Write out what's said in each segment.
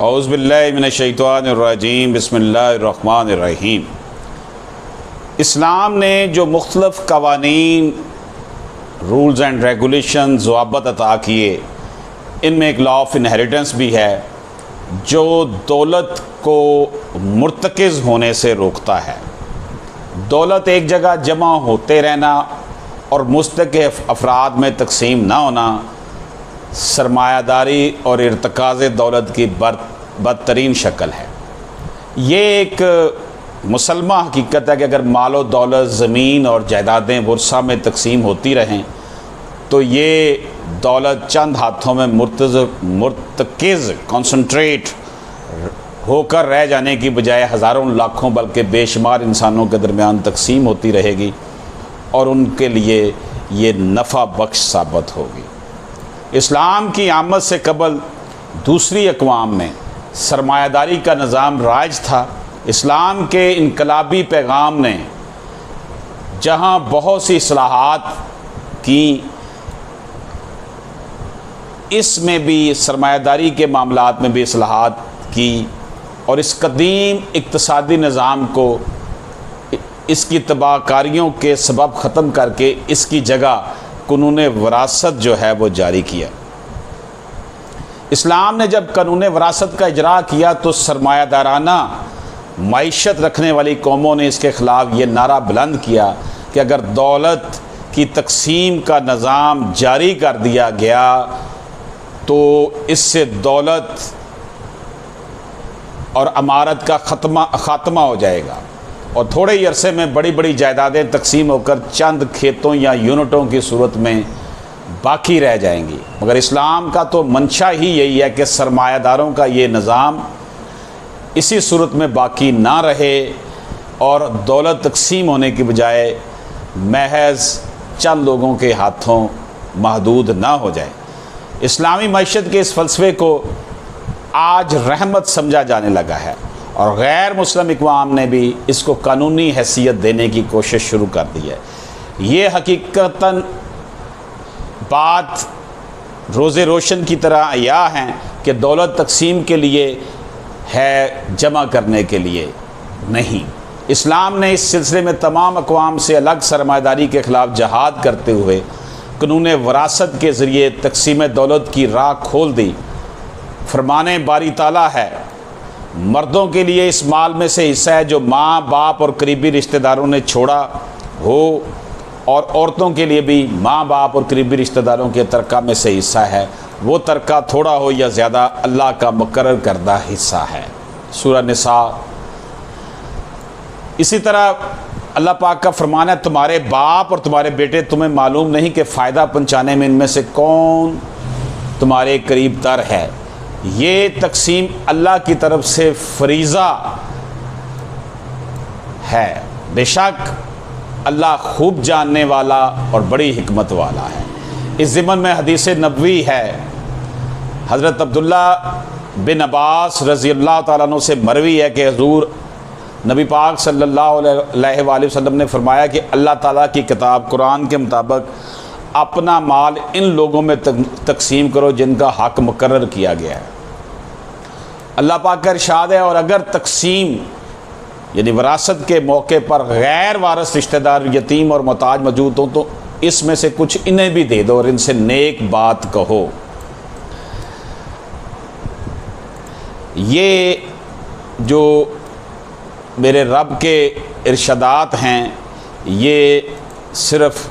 औज़ु बिल्लाहि मिनश्शैतानिर्रजीम बिस्मिल्लाहिर्रहमानिर्रहीम। इस्लाम ने जो मुख्तलिफ़ क़वानीन, रूल्स एंड रेगुलेशन, ज़वाबत अता किए, इनमें एक लॉ ऑफ इनहेरिटेंस भी है जो दौलत को मुर्तकिज़ होने से रोकता है। दौलत एक जगह जमा होते रहना और मुस्तक़िल अफराद में तकसीम ना होना सरमायादारी और इर्तिकाज़ दौलत की बदतरीन शक्ल है। ये एक मुसलमा हकीकत है कि अगर मालो दौलत, ज़मीन और जायदादें वर्सा में तकसीम होती रहें तो ये दौलत चंद हाथों में मुर्तकिज़ कॉन्सनट्रेट होकर रह जाने की बजाय हज़ारों लाखों बल्कि बेशुमार इंसानों के दरमियान तकसीम होती रहेगी और उनके लिए ये नफ़ा बख्श साबित होगी। इस्लाम की आमद से कबल दूसरी अक़वाम में सरमायादारी का निज़ाम राज था। इस्लाम के इनकलाबी पैगाम ने जहाँ बहुत सी इस्लाहात की, इसमें भी सरमायादारी के मामलात में भी इस्लाहात की और इस कदीम इक़्तिसादी निज़ाम को इसकी तबाहकारियों के सबब ख़त्म करके इसकी जगह कानून वरासत जो है वो जारी किया। इस्लाम ने जब कानून वरासत का इजरा किया तो सरमायादाराना मईशत रखने वाली कौमों ने इसके ख़िलाफ़ ये नारा बुलंद किया कि अगर दौलत की तकसीम का निज़ाम जारी कर दिया गया तो इससे दौलत और अमारत का ख़ात्मा हो जाएगा और थोड़े ही अरसे में बड़ी बड़ी जायदादें तकसीम होकर चंद खेतों या यूनिटों की सूरत में बाकी रह जाएंगी। मगर इस्लाम का तो मंशा ही यही है कि सरमायादारों का ये निज़ाम इसी सूरत में बाकी ना रहे और दौलत तकसीम होने की बजाय महज चंद लोगों के हाथों महदूद ना हो जाए। इस्लामी मईशत के इस फ़लसफ़े को आज रहमत समझा जाने लगा है और गैर मुस्लिम अक़वाम ने भी इसको कानूनी हैसियत देने की कोशिश शुरू कर दी है। ये हकीकतन बात रोज़े रोशन की तरह आया है कि दौलत तकसीम के लिए है, जमा करने के लिए नहीं। इस्लाम ने इस सिलसिले में तमाम अक़वाम से अलग सरमायादारी के ख़िलाफ़ जहाद करते हुए कानून वरासत के ज़रिए तकसीम दौलत की राह खोल दी। फरमाने बारी ताला है, मर्दों के लिए इस माल में से हिस्सा है जो माँ बाप और करीबी रिश्तेदारों ने छोड़ा हो और औरतों के लिए भी माँ बाप और करीबी रिश्तेदारों के तरका में से हिस्सा है, वो तरका थोड़ा हो या ज़्यादा अल्लाह का मुकर्रर करदा हिस्सा है। सूरह निसा। इसी तरह अल्लाह पाक का फरमान है, तुम्हारे बाप और तुम्हारे बेटे तुम्हें मालूम नहीं कि फ़ायदा पहुँचाने में इनमें से कौन तुम्हारे करीब तर है। ये तकसीम अल्लाह की तरफ से फरीज़ा है। बेशक अल्लाह खूब जानने वाला और बड़ी हिकमत वाला है। इस ज़िमन में हदीस नबवी है, हज़रत अब्दुल्ला बिन अब्बास रज़ी अल्लाह ताला अन्हु से मरवी है कि हुज़ूर नबी पाक सल्लल्लाहु अलैहि वसल्लम ने फरमाया कि अल्लाह ताला की किताब कुरान के मुताबिक अपना माल इन लोगों में तकसीम करो जिनका हक़ मुकर्रर किया गया है। अल्लाह पाक का इरशाद है, और अगर तकसीम यानी वरासत के मौके पर गैर वारिस रिश्तेदार, यतीम और मोहताज मौजूद हो तो इसमें से कुछ इन्हें भी दे दो और इनसे नेक बात कहो। ये जो मेरे रब के इरशादात हैं, ये सिर्फ़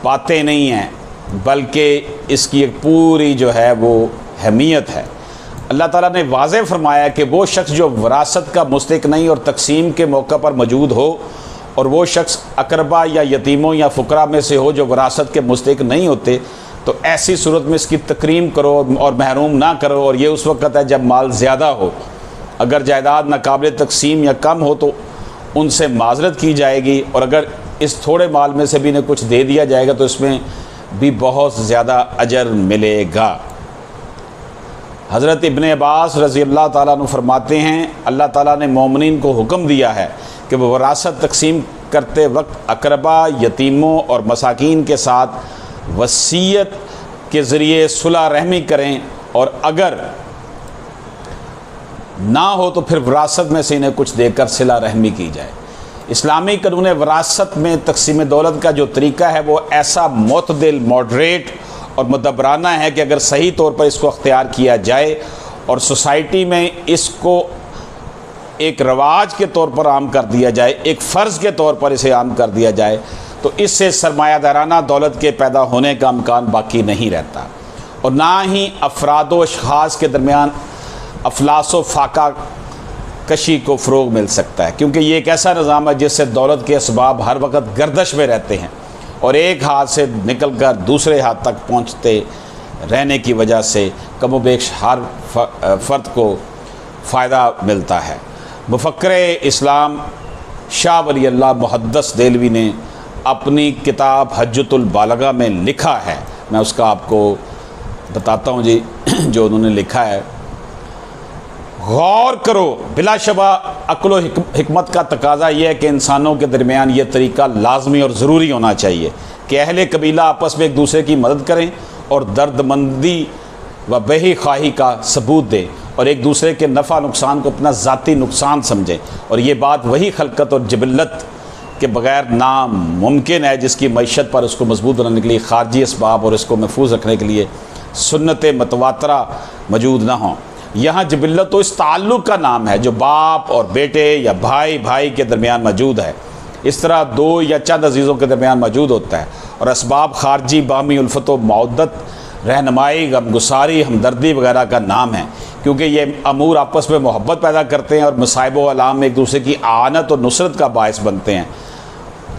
बातें नहीं हैं बल्कि इसकी एक पूरी जो है वो अहमियत है। अल्लाह ताला ने वाज़ेह फरमाया कि वो शख्स जो वरासत का मुस्तहिक़ नहीं और तकसीम के मौका पर मौजूद हो और वो शख्स अकरबा या यतीमों या फ़ुकरा में से हो जो वरासत के मुस्तहिक़ नहीं होते, तो ऐसी सूरत में इसकी तकरीम करो और महरूम ना करो। और ये उस वक़्त है जब माल ज़्यादा हो। अगर जायदाद नाकाबिल तकसीम या कम हो तो उनसे माज़रत की जाएगी और अगर इस थोड़े माल में से भी इन्हें कुछ दे दिया जाएगा तो इसमें भी बहुत ज़्यादा अजर मिलेगा। हज़रत इब्ने अब्बास रज़ी अल्लाह ताला अन्हु फरमाते हैं, अल्लाह ताला ने मोमिनीन को हुक्म दिया है कि वह वरासत तकसीम करते वक्त अकरबा, यतीमों और मसाकीन के साथ वसीयत के ज़रिए सुलह रहमी करें और अगर ना हो तो फिर विरासत में से इन्हें कुछ देकर सिला रहमी की जाए। इस्लामी कानून विरासत में तकसीम दौलत का जो तरीका है वो ऐसा मुतदिल, मॉडरेट और मुदब्बराना है कि अगर सही तौर पर इसको अख्तियार किया जाए और सोसाइटी में इसको एक रवाज के तौर पर आम कर दिया जाए, एक फ़र्ज़ के तौर पर इसे आम कर दिया जाए, तो इससे सरमायादाराना दौलत के पैदा होने का इम्कान बाकी नहीं रहता और ना ही अफराद व अशख़ास के दरमियान अफलास व फाका कशी को फ़रोग़ मिल सकता है, क्योंकि ये एक ऐसा निज़ाम है जिससे दौलत के असबाब हर वक्त गर्दश में रहते हैं और एक हाथ से निकल कर दूसरे हाथ तक पहुँचते रहने की वजह से कमोबेश हर फ़र्द को फ़ायदा मिलता है। मुफ़क्किर इस्लाम शाह वली अल्लाह मुहद्दिस देलवी ने अपनी किताब हज्जतुल बालगा में लिखा है, मैं उसका आपको बताता हूँ जी, जो उन्होंने लिखा है। गौर करो, बिलाशबा अक्ल व हिकमत का तकाजा यह है कि इंसानों के दरमियान ये तरीका लाजमी और ज़रूरी होना चाहिए कि अहले कबीला आपस में एक दूसरे की मदद करें और दर्दमंदी व बेही ख्वाही का सबूत दें और एक दूसरे के नफ़ा नुकसान को अपना ज़ाती नुकसान समझें। और ये बात वही खलकत और जबिल्लत के बग़ैर नामुमकिन है जिसकी मईशत पर उसको मजबूत बनाने के लिए ख़ारजी असबाब और इसको महफूज रखने के लिए सुन्नत मतवातरा मौजूद ना हों। यहाँ जबिल्लत तो इस ताल्लुक़ का नाम है जो बाप और बेटे या भाई भाई के दरमियान मौजूद है, इस तरह दो या चंद अजीज़ों के दरमियान मौजूद होता है। और असबाब खारजी बामी उल्फत व मौदत, रहनुमाई, गमगुसारी, हमदर्दी वगैरह का नाम है, क्योंकि ये अमूर आपस में मोहब्बत पैदा करते हैं और मसाइब व अलाम में एक दूसरे की आनत और नुसरत का बायस बनते हैं।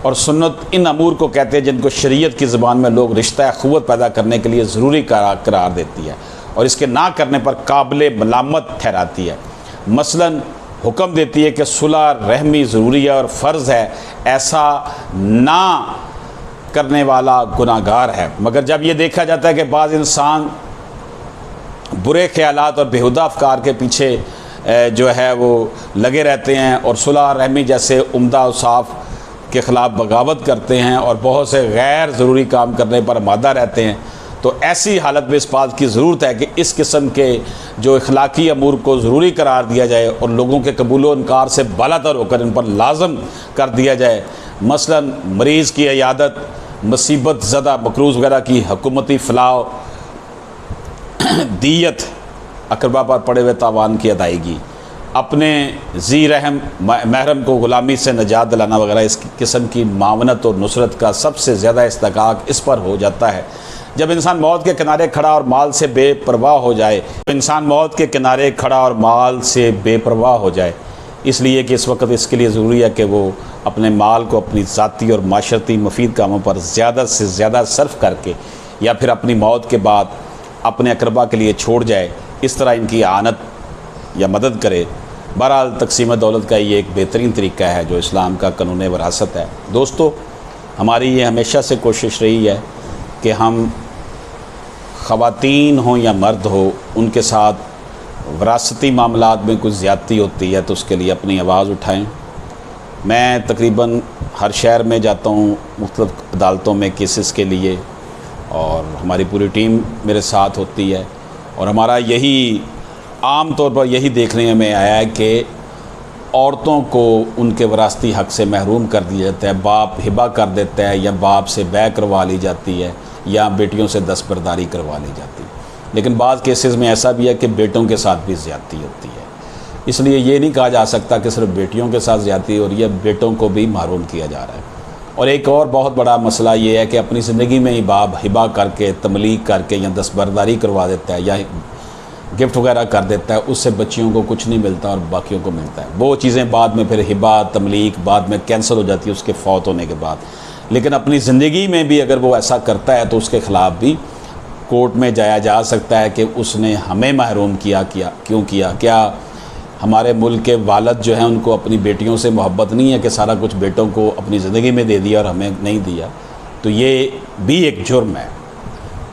और सुन्नत इन अमूर को कहते हैं जिनको शरीयत की ज़बान में लोग रिश्ता अख़ुवत पैदा करने के लिए ज़रूरी करार देती है और इसके ना करने पर काबिल मलामत ठहराती है। मसलन हुक्म देती है कि सुलह रहमी ज़रूरी है और फ़र्ज़ है, ऐसा ना करने वाला गुनाहगार है। मगर जब ये देखा जाता है कि बाज़ इंसान बुरे ख़यालात और बेहुदा अफ़कार के पीछे जो है वो लगे रहते हैं और सुलह रहमी जैसे उम्दा औसाफ के ख़िलाफ़ बगावत करते हैं और बहुत से गैर ज़रूरी काम करने पर आमादा रहते हैं, तो ऐसी हालत में इस बात की ज़रूरत है कि इस किस्म के जो इखलाकी अमूर को ज़रूरी करार दिया जाए और लोगों के कबूल इनकार से बालातर होकर इन पर लाजम कर दिया जाए। मसलन मरीज़ की इयादत, मुसीबत ज़दा मकरूज़ वगैरह की हुकूमती फ़लाह, दीयत, अकरबा पर पड़े हुए तावान की अदायगी, अपने जी रहम महरम को ग़ुलामी से निजात दिलाना वगैरह, इस किस्म की मावनत और नुसरत का सबसे ज़्यादा इस्तेकाक इस पर हो जाता है जब इंसान मौत के किनारे खड़ा और माल से बेपरवाह हो जाए। इंसान मौत के किनारे खड़ा और माल से बेपरवाह हो जाए, इसलिए कि इस वक्त इसके लिए ज़रूरी है कि वो अपने माल को अपनी ज़ाती और माशरती मुफीद कामों पर ज़्यादा से ज़्यादा सर्फ करके या फिर अपनी मौत के बाद अपने अकरबा के लिए छोड़ जाए, इस तरह इनकी आनत या मदद करे। बहरहाल तकसीम दौलत का ये एक बेहतरीन तरीका है जो इस्लाम का कानून वरासत है। दोस्तों, हमारी ये हमेशा से कोशिश रही है कि हम ख़वातीन हों या मर्द हो, उनके साथ वरासती मामलात में कुछ ज़्यादती होती है तो उसके लिए अपनी आवाज़ उठाएं। मैं तकरीबन हर शहर में जाता हूँ मुख्तलिफ़ अदालतों में केसेस के लिए और हमारी पूरी टीम मेरे साथ होती है और हमारा यही आम तौर पर यही देखने में आया है कि औरतों को उनके वरासती हक़ से महरूम कर दिया जाता है, बाप हिबा कर देता है या बाप से बै करवा ली जाती है या बेटियों से दस्तबरदारी करवा ली जाती है। लेकिन बाज़ केसेस में ऐसा भी है कि बेटों के साथ भी ज़्यादती होती है, इसलिए ये नहीं कहा जा सकता कि सिर्फ बेटियों के साथ ज़्यादती हो रही है, बेटों को भी महरूम किया जा रहा है। और एक और बहुत बड़ा मसला ये है कि अपनी ज़िंदगी में ही बाप हिबा करके, तमलीक करके या दस्तबरदारी करवा देता है या गिफ्ट वगैरह कर देता है, उससे बच्चियों को कुछ नहीं मिलता और बाकियों को मिलता है। वो चीज़ें बाद में फिर हिबा तमलीक बाद में कैंसिल हो जाती है उसके फौत होने के बाद। लेकिन अपनी ज़िंदगी में भी अगर वो ऐसा करता है तो उसके ख़िलाफ़ भी कोर्ट में जाया जा सकता है कि उसने हमें महरूम क्यों किया। क्या हमारे मुल्क के वालिद जो हैं उनको अपनी बेटियों से मोहब्बत नहीं है कि सारा कुछ बेटों को अपनी ज़िंदगी में दे दिया और हमें नहीं दिया? तो ये भी एक जुर्म है।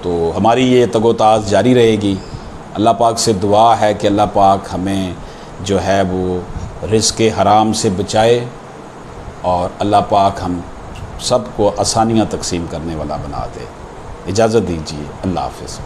तो हमारी ये तगोताज़ जारी रहेगी। अल्लाह पाक से दुआ है कि अल्लाह पाक हमें जो है वो रिज़्क़ हराम से बचाए और अल्लाह पाक हम सब को आसानियाँ तकसीम करने वाला बना दे। इजाज़त दीजिए। अल्लाह हाफ़िज़।